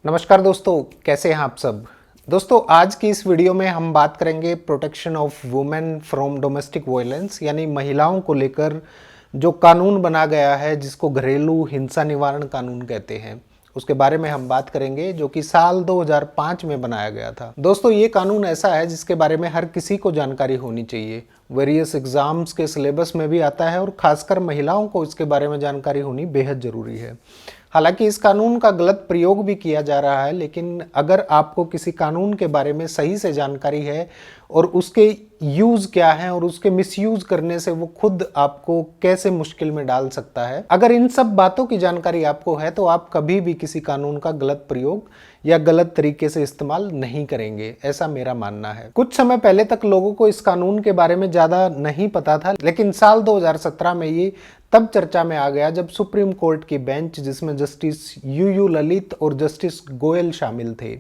नमस्कार दोस्तों, कैसे हैं आप सब। दोस्तों, आज की इस वीडियो में हम बात करेंगे protection of women from domestic violence, यानी महिलाओं को लेकर जो कानून बना गया है जिसको घरेलू हिंसा निवारण कानून कहते हैं, उसके बारे में हम बात करेंगे, जो कि साल 2005 में बनाया गया था। दोस्तों, ये कानून ऐसा है जिसके बारे में हर किसी को जानकारी होनी चाहिए। वेरियस एग्जाम्स के सिलेबस में भी आता है और खासकर महिलाओं को इसके बारे में जानकारी होनी बेहद ज़रूरी है। हालांकि इस कानून का गलत प्रयोग भी किया जा रहा है, लेकिन अगर आपको किसी कानून के बारे में सही से जानकारी है और उसके यूज क्या है और उसके मिसयूज करने से वो खुद आपको कैसे मुश्किल में डाल सकता है, अगर इन सब बातों की जानकारी आपको है तो आप कभी भी किसी कानून का गलत प्रयोग या गलत तरीके से इस्तेमाल नहीं करेंगे, ऐसा मेरा मानना है। कुछ समय पहले तक लोगों को इस कानून के बारे में ज्यादा नहीं पता था, लेकिन साल 2017 में ये तब चर्चा में आ गया जब सुप्रीम कोर्ट की बेंच, जिसमें जस्टिस यू ललित और जस्टिस गोयल शामिल थे,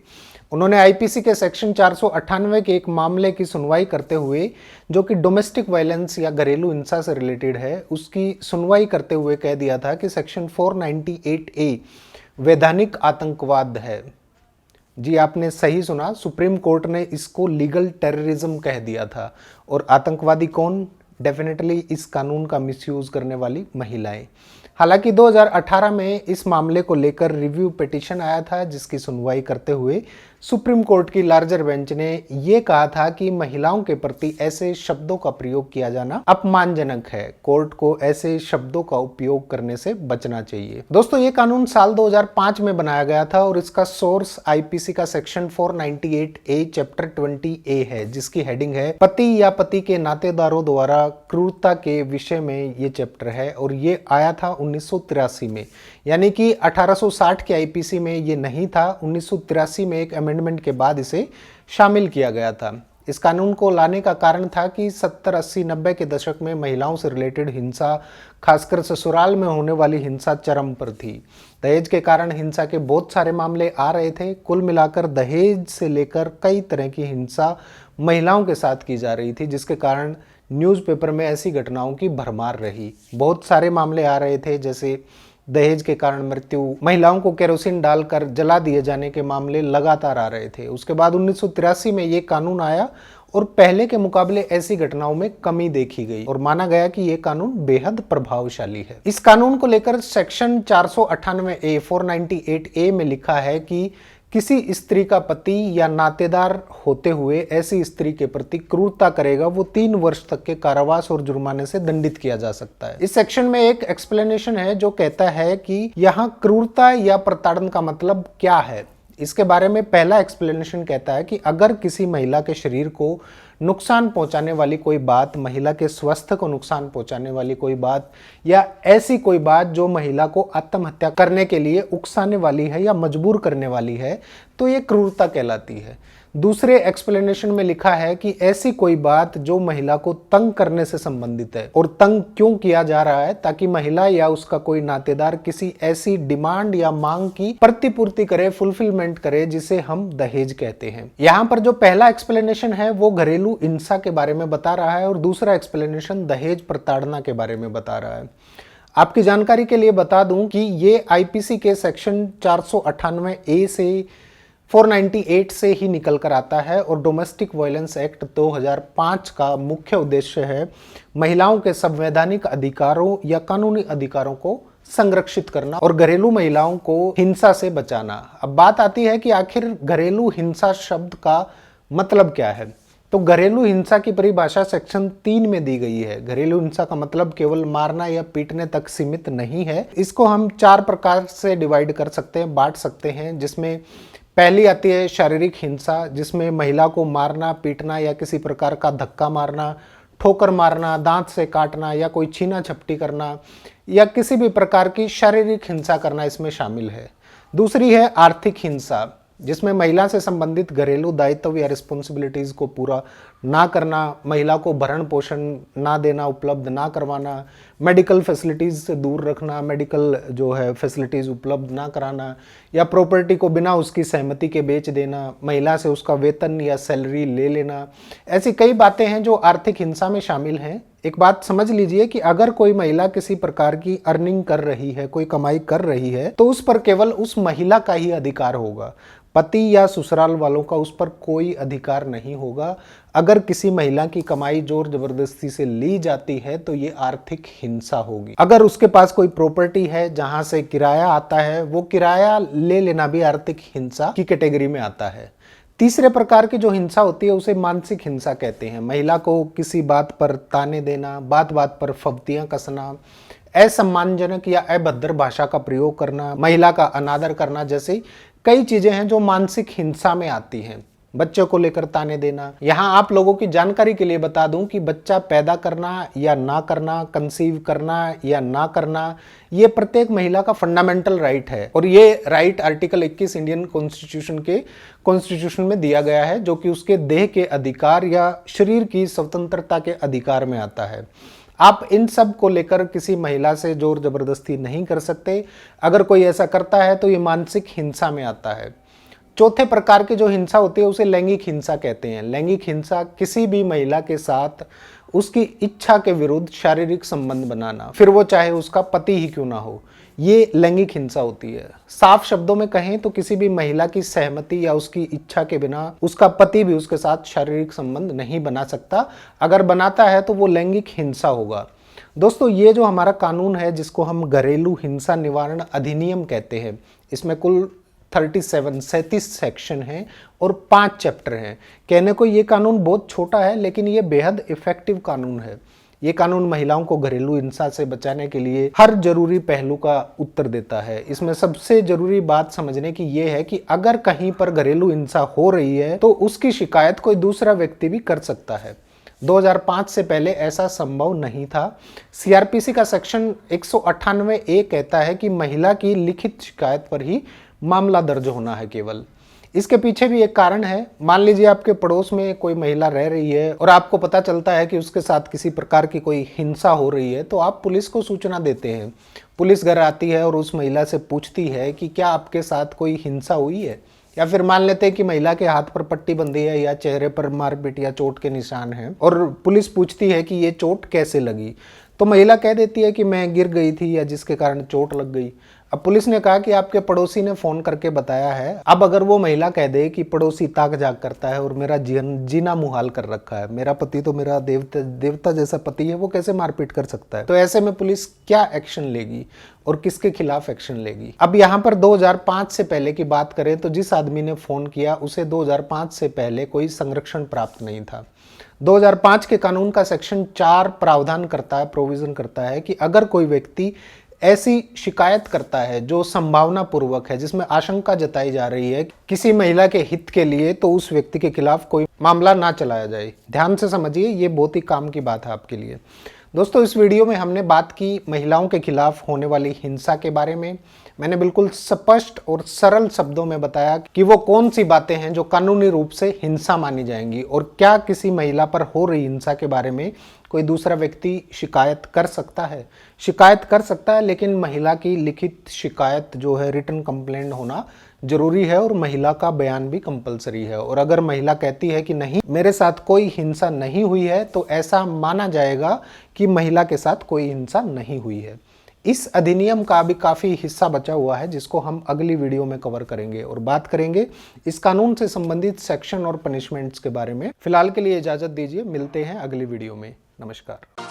उन्होंने आईपीसी के सेक्शन 498 के एक मामले की सुनवाई करते हुए, जो कि डोमेस्टिक वायलेंस या घरेलू हिंसा से रिलेटेड है, उसकी सुनवाई करते हुए कह दिया था कि सेक्शन 498A वैधानिक आतंकवाद है। जी, आपने सही सुना, सुप्रीम कोर्ट ने इसको लीगल टेररिज्म कह दिया था। और आतंकवादी कौन? डेफिनेटली इस कानून का मिसयूज करने वाली महिलाएं। हालांकि 2018 में इस मामले को लेकर रिव्यू पिटीशन आया था, जिसकी सुनवाई करते हुए सुप्रीम कोर्ट की लार्जर बेंच ने यह कहा था कि महिलाओं के प्रति ऐसे शब्दों का प्रयोग किया जाना अपमानजनक है। कोर्ट को ऐसे शब्दों का उपयोग करने से बचना चाहिए। दोस्तों, ये कानून साल 2005 में बनाया गया था और इसका सोर्स आईपीसी का सेक्शन 498A चैप्टर 20A है, जिसकी हेडिंग है पति या पति के नातेदारों द्वारा क्रूरता के विषय में ये चैप्टर है। और ये आया था 1983 में, यानी कि 1860 के आईपीसी में ये नहीं था। 1983 में एक अमेंडमेंट के बाद इसे शामिल किया गया था। इस कानून को लाने का कारण था कि 70, 80, 90 के दशक में महिलाओं से रिलेटेड हिंसा, खासकर ससुराल में होने वाली हिंसा चरम पर थी। दहेज के कारण हिंसा के बहुत सारे मामले आ रहे थे। कुल मिलाकर दहेज से लेकर कई तरह की हिंसा महिलाओं के साथ की जा रही थी, जिसके कारण न्यूज़पेपर में ऐसी घटनाओं की भरमार रही। बहुत सारे मामले आ रहे थे, जैसे दहेज के कारण मृत्यु, महिलाओं को केरोसिन डालकर जला दिए जाने के मामले लगातार आ रहे थे। उसके बाद 1983 में ये कानून आया और पहले के मुकाबले ऐसी घटनाओं में कमी देखी गई और माना गया कि ये कानून बेहद प्रभावशाली है। इस कानून को लेकर सेक्शन 498A 498A में लिखा है कि किसी स्त्री का पति या नातेदार होते हुए ऐसी स्त्री के प्रति क्रूरता करेगा, वो 3 वर्ष तक के कारावास और जुर्माने से दंडित किया जा सकता है। इस सेक्शन में एक एक्सप्लेनेशन है जो कहता है कि यहाँ क्रूरता या प्रताड़न का मतलब क्या है। इसके बारे में पहला एक्सप्लेनेशन कहता है कि अगर किसी महिला के शरीर को नुकसान पहुंचाने वाली कोई बात, महिला के स्वास्थ्य को नुकसान पहुंचाने वाली कोई बात, या ऐसी कोई बात जो महिला को आत्महत्या करने के लिए उकसाने वाली है या मजबूर करने वाली है, तो ये क्रूरता कहलाती है। दूसरे एक्सप्लेनेशन में लिखा है कि ऐसी कोई बात जो महिला को तंग करने से संबंधित है। और तंग क्यों किया जा रहा है? ताकि महिला या उसका कोई नातेदार किसी ऐसी डिमांड या मांग की प्रतिपूर्ति करे, फुलफिलमेंट करे, जिसे हम दहेज कहते हैं। यहाँ पर जो पहला एक्सप्लेनेशन है वो घरेलू हिंसा के बारे में बता रहा है और दूसरा एक्सप्लेनेशन दहेज प्रताड़ना के बारे में बता रहा है। आपकी जानकारी के लिए बता दूं कि ये आईपीसी के सेक्शन 498A से 498 से ही निकल कर आता है और डोमेस्टिक वायलेंस एक्ट 2005 का मुख्य उद्देश्य है महिलाओं के संवैधानिक अधिकारों या कानूनी अधिकारों को संरक्षित करना और घरेलू महिलाओं को हिंसा से बचाना। अब बात आती है कि आखिर घरेलू हिंसा शब्द का मतलब क्या है। तो घरेलू हिंसा की परिभाषा सेक्शन 3 में दी गई है। घरेलू हिंसा का मतलब केवल मारना या पीटने तक सीमित नहीं है। इसको हम 4 प्रकार से डिवाइड कर सकते हैं, बांट सकते हैं, जिसमें पहली आती है शारीरिक हिंसा, जिसमें महिला को मारना, पीटना या किसी प्रकार का धक्का मारना, ठोकर मारना, दांत से काटना या कोई छीना झपटी करना या किसी भी प्रकार की शारीरिक हिंसा करना इसमें शामिल है। दूसरी है आर्थिक हिंसा, जिसमें महिला से संबंधित घरेलू दायित्व या रिस्पॉन्सिबिलिटीज को पूरा ना करना, महिला को भरण पोषण ना देना, उपलब्ध ना करवाना, मेडिकल फैसिलिटीज से दूर रखना, मेडिकल जो है फैसिलिटीज उपलब्ध ना कराना, या प्रॉपर्टी को बिना उसकी सहमति के बेच देना, महिला से उसका वेतन या सैलरी ले लेना। ऐसी कई बातें हैं जो आर्थिक हिंसा में शामिल हैं। एक बात समझ लीजिए कि अगर कोई महिला किसी प्रकार की अर्निंग कर रही है, कोई कमाई कर रही है, तो उस पर केवल उस महिला का ही अधिकार होगा। पति या ससुराल वालों का उस पर कोई अधिकार नहीं होगा। अगर किसी महिला की कमाई जोर जबरदस्ती से ली जाती है तो ये आर्थिक हिंसा होगी। अगर उसके पास कोई प्रॉपर्टी है जहां से किराया आता है, वो किराया ले लेना भी आर्थिक हिंसा की कैटेगरी में आता है। तीसरे प्रकार की जो हिंसा होती है उसे मानसिक हिंसा कहते हैं। महिला को किसी बात पर ताने देना, बात बात पर फब्तियां कसना, असम्मानजनक या अभद्र भाषा का प्रयोग करना, महिला का अनादर करना जैसी कई चीजें हैं जो मानसिक हिंसा में आती हैं। बच्चों को लेकर ताने देना। यहाँ आप लोगों की जानकारी के लिए बता दूं कि बच्चा पैदा करना या ना करना, कंसीव करना या ना करना, ये प्रत्येक महिला का फंडामेंटल राइट है और ये राइट आर्टिकल 21 इंडियन कॉन्स्टिट्यूशन में दिया गया है, जो कि उसके देह के अधिकार या शरीर की स्वतंत्रता के अधिकार में आता है। आप इन सब को लेकर किसी महिला से जोर जबरदस्ती नहीं कर सकते। अगर कोई ऐसा करता है तो ये मानसिक हिंसा में आता है। चौथे प्रकार की जो हिंसा होती है उसे लैंगिक हिंसा कहते हैं। लैंगिक हिंसा किसी भी महिला के साथ उसकी इच्छा के विरुद्ध शारीरिक संबंध बनाना, फिर वो चाहे उसका पति ही क्यों ना हो, ये लैंगिक हिंसा होती है। साफ शब्दों में कहें तो किसी भी महिला की सहमति या उसकी इच्छा के बिना उसका पति भी उसके साथ शारीरिक संबंध नहीं बना सकता। अगर बनाता है तो वो लैंगिक हिंसा होगा। दोस्तों, ये जो हमारा कानून है जिसको हम घरेलू हिंसा निवारण अधिनियम कहते हैं, इसमें कुल 37 सेक्शन हैं और 5 चैप्टर हैं। कहने को ये कानून बहुत छोटा है, लेकिन ये बेहद इफेक्टिव कानून है। ये कानून महिलाओं को घरेलू हिंसा से बचाने के लिए हर जरूरी पहलू का उत्तर देता है। इसमें सबसे जरूरी बात समझने की ये है कि अगर कहीं पर घरेलू हिंसा हो रही है तो उसकी शिकायत कोई दूसरा व्यक्ति भी कर सकता है। 2005 से पहले ऐसा संभव नहीं था। सीआरपीसी का सेक्शन 198A कहता है कि महिला की लिखित शिकायत पर ही मामला दर्ज होना है केवल। इसके पीछे भी एक कारण है। मान लीजिए आपके पड़ोस में कोई महिला रह रही है और आपको पता चलता है कि उसके साथ किसी प्रकार की कोई हिंसा हो रही है, तो आप पुलिस को सूचना देते हैं। पुलिस घर आती है और उस महिला से पूछती है कि क्या आपके साथ कोई हिंसा हुई है, या फिर मान लेते हैं कि महिला के हाथ पर पट्टी बंधी है या चेहरे पर मारपीट या चोट के निशान हैं और पुलिस पूछती है कि ये चोट कैसे लगी, तो महिला कह देती है कि मैं गिर गई थी या जिसके कारण चोट लग गई। अब पुलिस ने कहा कि आपके पड़ोसी ने फोन करके बताया है। अब अगर वो महिला कह दे कि पड़ोसी ताक जाग करता है और मेरा जीना मुहाल कर रखा है, मेरा पति तो मेरा देवता जैसा पति है, वो कैसे मारपीट कर सकता है, तो ऐसे में पुलिस क्या एक्शन लेगी और किसके खिलाफ एक्शन लेगी। अब यहाँ पर 2005 से पहले की बात करें तो जिस आदमी ने फोन किया उसे 2005 से पहले कोई संरक्षण प्राप्त नहीं था। 2005 के कानून का सेक्शन 4 प्रावधान करता है, प्रोविजन करता है कि अगर कोई व्यक्ति ऐसी शिकायत करता है जो संभावना पूर्वक है, जिसमें आशंका जताई जा रही है किसी महिला के हित के लिए, तो उस व्यक्ति के खिलाफ कोई मामला ना चलाया जाए। ध्यान से समझिए, ये बहुत ही काम की बात है आपके लिए। दोस्तों, इस वीडियो में हमने बात की महिलाओं के खिलाफ होने वाली हिंसा के बारे में। मैंने बिल्कुल स्पष्ट और सरल शब्दों में बताया कि वो कौन सी बातें हैं जो कानूनी रूप से हिंसा मानी जाएंगी और क्या किसी महिला पर हो रही हिंसा के बारे में कोई दूसरा व्यक्ति शिकायत कर सकता है। शिकायत कर सकता है, लेकिन महिला की लिखित शिकायत जो है, रिटन कंप्लेंट होना जरूरी है और महिला का बयान भी कंपलसरी है। और अगर महिला कहती है कि नहीं, मेरे साथ कोई हिंसा नहीं हुई है, तो ऐसा माना जाएगा कि महिला के साथ कोई हिंसा नहीं हुई है। इस अधिनियम का भी काफ़ी हिस्सा बचा हुआ है जिसको हम अगली वीडियो में कवर करेंगे और बात करेंगे इस कानून से संबंधित सेक्शन और पनिशमेंट्स के बारे में। फिलहाल के लिए इजाज़त दीजिए, मिलते हैं अगली वीडियो में। नमस्कार।